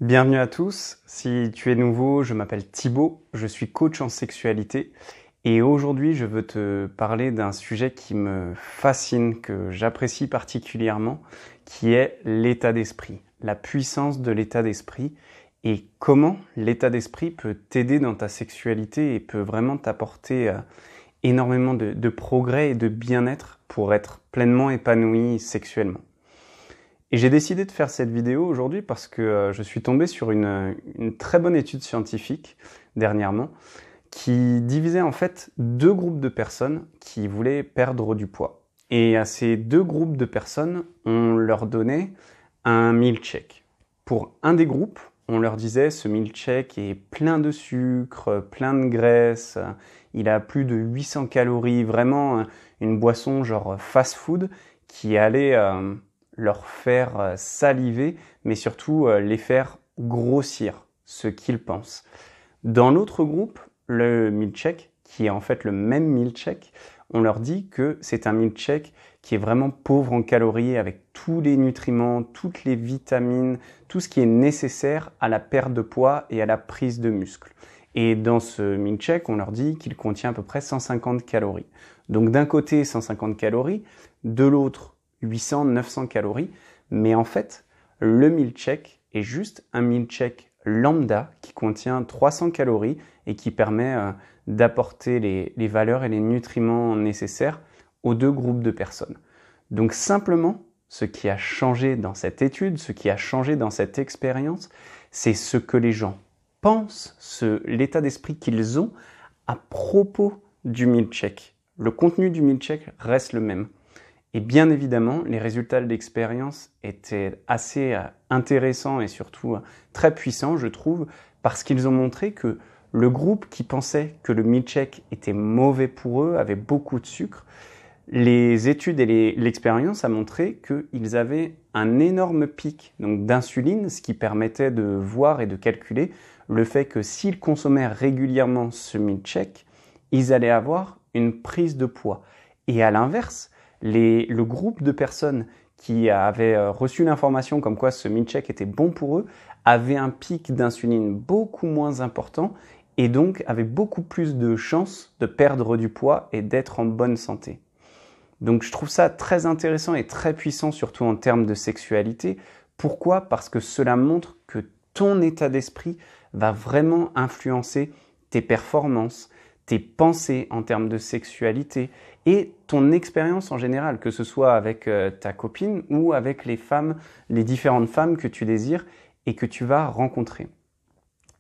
Bienvenue à tous. Si tu es nouveau, je m'appelle Thibaut, je suis coach en sexualité et aujourd'hui je veux te parler d'un sujet qui me fascine, que j'apprécie particulièrement, qui est l'état d'esprit, la puissance de l'état d'esprit et comment l'état d'esprit peut t'aider dans ta sexualité et peut vraiment t'apporter énormément de progrès et de bien-être pour être pleinement épanoui sexuellement. Et j'ai décidé de faire cette vidéo aujourd'hui parce que je suis tombé sur une très bonne étude scientifique dernièrement qui divisait en fait deux groupes de personnes qui voulaient perdre du poids. Et à ces deux groupes de personnes, on leur donnait un milkshake. Pour un des groupes, on leur disait ce milkshake est plein de sucre, plein de graisse, il a plus de 800 calories, vraiment une boisson genre fast-food qui allait leur faire saliver, mais surtout les faire grossir, ce qu'ils pensent. Dans l'autre groupe, le milkshake, qui est en fait le même milkshake, on leur dit que c'est un milkshake qui est vraiment pauvre en calories, avec tous les nutriments, toutes les vitamines, tout ce qui est nécessaire à la perte de poids et à la prise de muscle. Et dans ce milkshake, on leur dit qu'il contient à peu près 150 calories. Donc d'un côté 150 calories, de l'autre 800, 900 calories, mais en fait, le milkshake est juste un milkshake lambda qui contient 300 calories et qui permet d'apporter les valeurs et les nutriments nécessaires aux deux groupes de personnes. Donc simplement, ce qui a changé dans cette étude, ce qui a changé dans cette expérience, c'est ce que les gens pensent, l'état d'esprit qu'ils ont à propos du milkshake. Le contenu du milkshake reste le même. Et bien évidemment, les résultats de l'expérience étaient assez intéressants et surtout très puissants, je trouve, parce qu'ils ont montré que le groupe qui pensait que le milkshake était mauvais pour eux, avait beaucoup de sucre, les études et l'expérience a montré qu'ils avaient un énorme pic d'insuline, ce qui permettait de voir et de calculer le fait que s'ils consommaient régulièrement ce milkshake, ils allaient avoir une prise de poids. Et à l'inverse, le groupe de personnes qui avaient reçu l'information comme quoi ce milkshake était bon pour eux avait un pic d'insuline beaucoup moins important et donc avait beaucoup plus de chances de perdre du poids et d'être en bonne santé. Donc je trouve ça très intéressant et très puissant, surtout en termes de sexualité. Pourquoi ? Parce que cela montre que ton état d'esprit va vraiment influencer tes performances, tes pensées en termes de sexualité et ton expérience en général, que ce soit avec ta copine ou avec les différentes femmes que tu désires et que tu vas rencontrer.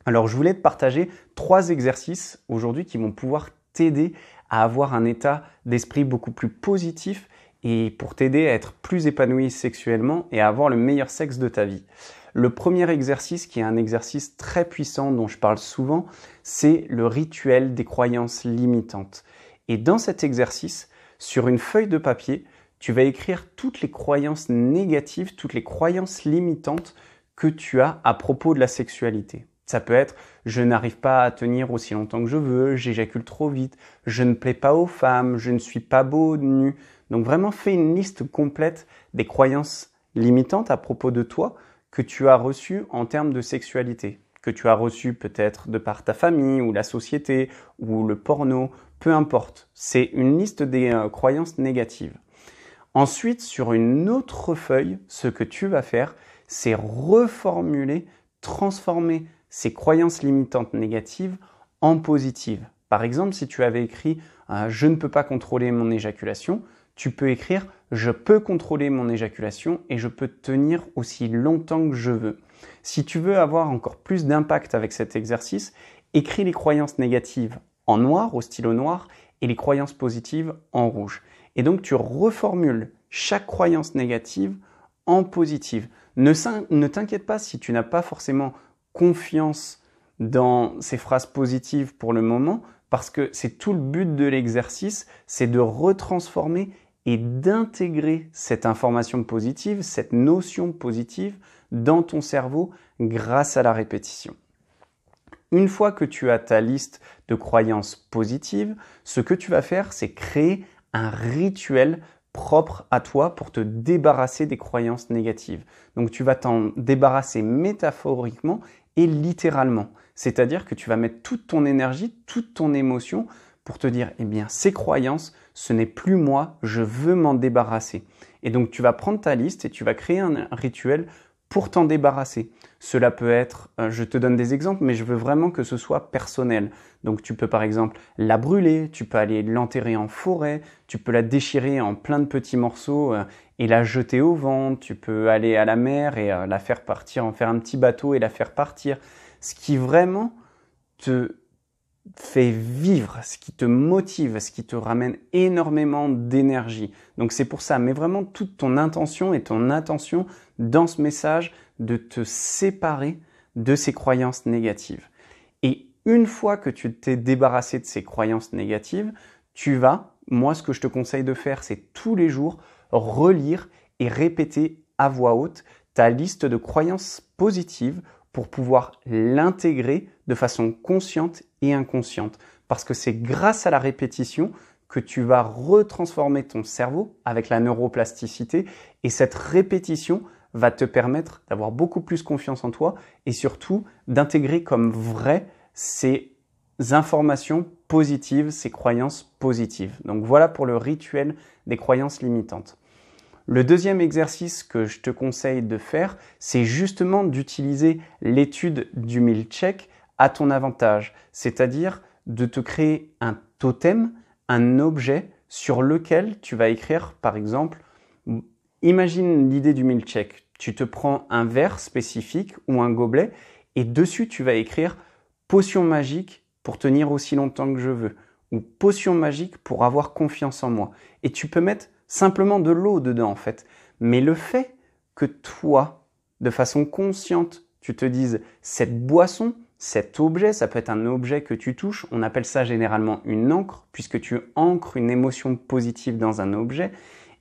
Alors je voulais te partager 3 exercices aujourd'hui qui vont pouvoir t'aider à avoir un état d'esprit beaucoup plus positif et pour t'aider à être plus épanoui sexuellement et à avoir le meilleur sexe de ta vie. Le premier exercice, qui est un exercice très puissant dont je parle souvent, c'est le rituel des croyances limitantes. Et dans cet exercice, sur une feuille de papier, tu vas écrire toutes les croyances négatives, toutes les croyances limitantes que tu as à propos de la sexualité. Ça peut être « je n'arrive pas à tenir aussi longtemps que je veux, j'éjacule trop vite, je ne plais pas aux femmes, je ne suis pas beau nu ». Donc vraiment, fais une liste complète des croyances limitantes à propos de toi que tu as reçues en termes de sexualité, que tu as reçues peut-être de par ta famille ou la société ou le porno, peu importe. C'est une liste des croyances négatives. Ensuite, sur une autre feuille, ce que tu vas faire, c'est reformuler, transformer ces croyances limitantes négatives en positives. Par exemple, si tu avais écrit « je ne peux pas contrôler mon éjaculation », tu peux écrire « je peux contrôler mon éjaculation et je peux tenir aussi longtemps que je veux ». Si tu veux avoir encore plus d'impact avec cet exercice, écris les croyances négatives en noir, au stylo noir, et les croyances positives en rouge. Et donc tu reformules chaque croyance négative en positive. Ne t'inquiète pas si tu n'as pas forcément confiance dans ces phrases positives pour le moment, parce que c'est tout le but de l'exercice, c'est de retransformer et d'intégrer cette information positive, cette notion positive dans ton cerveau grâce à la répétition. Une fois que tu as ta liste de croyances positives, ce que tu vas faire, c'est créer un rituel propre à toi pour te débarrasser des croyances négatives. Donc tu vas t'en débarrasser métaphoriquement et littéralement. C'est-à-dire que tu vas mettre toute ton énergie, toute ton émotion pour te dire, eh bien, ces croyances, ce n'est plus moi, je veux m'en débarrasser. Et donc tu vas prendre ta liste et tu vas créer un rituel pour t'en débarrasser. Cela peut être, je te donne des exemples, mais je veux vraiment que ce soit personnel. Donc tu peux par exemple la brûler, tu peux aller l'enterrer en forêt, tu peux la déchirer en plein de petits morceaux et la jeter au vent, tu peux aller à la mer et la faire partir, en faire un petit bateau et la faire partir. Ce qui vraiment te fait vivre, ce qui te motive, ce qui te ramène énormément d'énergie. Donc c'est pour ça, mais vraiment toute ton intention et ton attention dans ce message de te séparer de ces croyances négatives. Et une fois que tu t'es débarrassé de ces croyances négatives, moi ce que je te conseille de faire, c'est tous les jours relire et répéter à voix haute ta liste de croyances positives pour pouvoir l'intégrer de façon consciente et inconsciente. Parce que c'est grâce à la répétition que tu vas retransformer ton cerveau avec la neuroplasticité et cette répétition va te permettre d'avoir beaucoup plus confiance en toi et surtout d'intégrer comme vrai ces informations positives, ces croyances positives. Donc voilà pour le rituel des croyances limitantes. Le deuxième exercice que je te conseille de faire, c'est justement d'utiliser l'étude du Milchek à ton avantage, c'est-à-dire de te créer un totem, un objet sur lequel tu vas écrire, par exemple, imagine l'idée du Milchek. Tu te prends un verre spécifique ou un gobelet et dessus tu vas écrire potion magique pour tenir aussi longtemps que je veux ou potion magique pour avoir confiance en moi. Et tu peux mettre simplement de l'eau dedans en fait. Mais le fait que toi, de façon consciente, tu te dises cette boisson, cet objet, ça peut être un objet que tu touches, on appelle ça généralement une encre, puisque tu ancres une émotion positive dans un objet,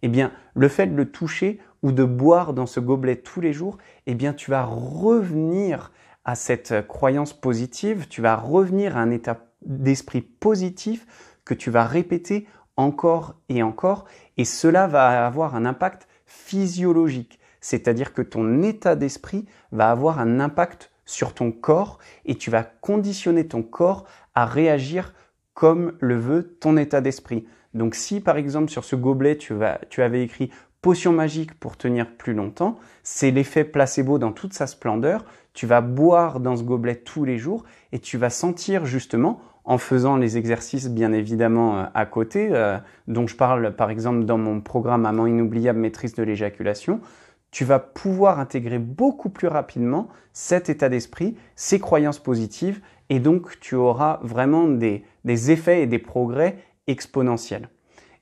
eh bien le fait de le toucher ou de boire dans ce gobelet tous les jours, eh bien tu vas revenir à cette croyance positive, tu vas revenir à un état d'esprit positif que tu vas répéter encore et encore, et cela va avoir un impact physiologique, c'est-à-dire que ton état d'esprit va avoir un impact sur ton corps et tu vas conditionner ton corps à réagir comme le veut ton état d'esprit. Donc si par exemple sur ce gobelet tu avais écrit potion magique pour tenir plus longtemps, c'est l'effet placebo dans toute sa splendeur, tu vas boire dans ce gobelet tous les jours et tu vas sentir justement, en faisant les exercices bien évidemment à côté, dont je parle par exemple dans mon programme Amant inoubliable maîtrise de l'éjaculation, tu vas pouvoir intégrer beaucoup plus rapidement cet état d'esprit, ces croyances positives, et donc tu auras vraiment des effets et des progrès exponentiels.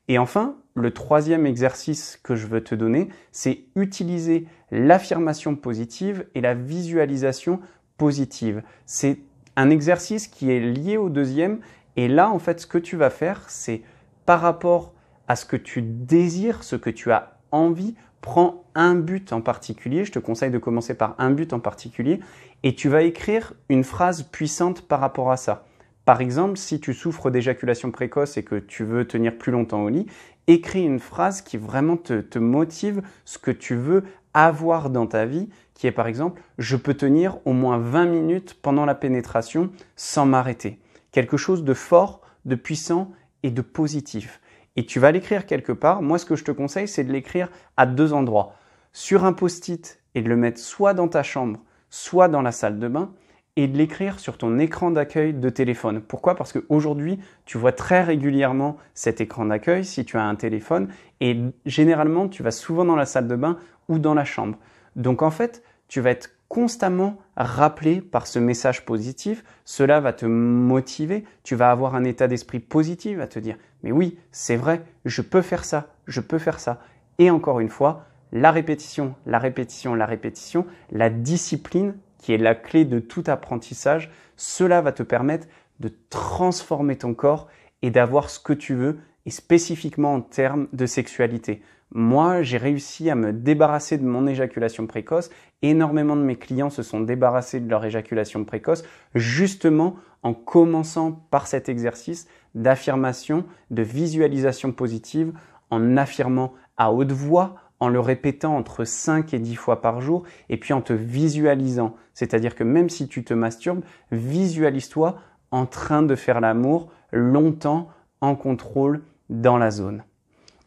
Et enfin, le troisième exercice que je veux te donner, c'est utiliser l'affirmation positive et la visualisation positive. C'est un exercice qui est lié au deuxième, et là en fait ce que tu vas faire, c'est par rapport à ce que tu désires, ce que tu as envie, prends un but en particulier, je te conseille de commencer par un but en particulier, et tu vas écrire une phrase puissante par rapport à ça. Par exemple, si tu souffres d'éjaculation précoce et que tu veux tenir plus longtemps au lit, écris une phrase qui vraiment te motive ce que tu veux avoir dans ta vie, qui est par exemple « Je peux tenir au moins 20 minutes pendant la pénétration sans m'arrêter ». Quelque chose de fort, de puissant et de positif. Et tu vas l'écrire quelque part. Moi, ce que je te conseille, c'est de l'écrire à deux endroits. Sur un post-it et de le mettre soit dans ta chambre, soit dans la salle de bain, et de l'écrire sur ton écran d'accueil de téléphone. Pourquoi? Parce qu'aujourd'hui, tu vois très régulièrement cet écran d'accueil si tu as un téléphone, et généralement, tu vas souvent dans la salle de bain ou dans la chambre. Donc en fait, tu vas être constamment rappelé par ce message positif, cela va te motiver, tu vas avoir un état d'esprit positif, à te dire « mais oui, c'est vrai, je peux faire ça, je peux faire ça ». Et encore une fois, la répétition, la répétition, la répétition, la discipline qui est la clé de tout apprentissage, cela va te permettre de transformer ton corps et d'avoir ce que tu veux, et spécifiquement en termes de sexualité. Moi, j'ai réussi à me débarrasser de mon éjaculation précoce. Énormément de mes clients se sont débarrassés de leur éjaculation précoce, justement en commençant par cet exercice d'affirmation, de visualisation positive, en affirmant à haute voix, en le répétant entre 5 et 10 fois par jour, et puis en te visualisant. C'est-à-dire que même si tu te masturbes, visualise-toi en train de faire l'amour longtemps, en contrôle, dans la zone.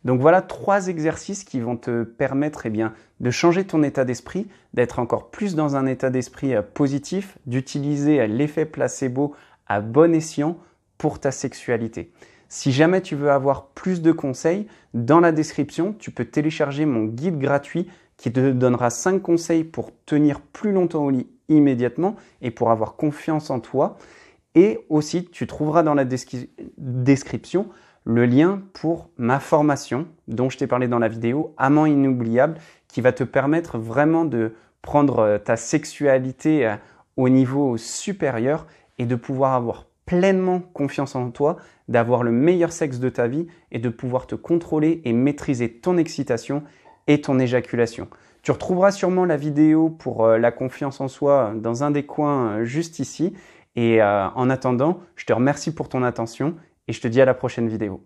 Donc voilà 3 exercices qui vont te permettre de changer ton état d'esprit, d'être encore plus dans un état d'esprit positif, d'utiliser l'effet placebo à bon escient pour ta sexualité. Si jamais tu veux avoir plus de conseils, dans la description, tu peux télécharger mon guide gratuit qui te donnera 5 conseils pour tenir plus longtemps au lit immédiatement et pour avoir confiance en toi. Et aussi, tu trouveras dans la description le lien pour ma formation dont je t'ai parlé dans la vidéo, Amant inoubliable, qui va te permettre vraiment de prendre ta sexualité au niveau supérieur et de pouvoir avoir pleinement confiance en toi, d'avoir le meilleur sexe de ta vie et de pouvoir te contrôler et maîtriser ton excitation et ton éjaculation. Tu retrouveras sûrement la vidéo pour la confiance en soi dans un des coins juste ici. Et en attendant, je te remercie pour ton attention et je te dis à la prochaine vidéo.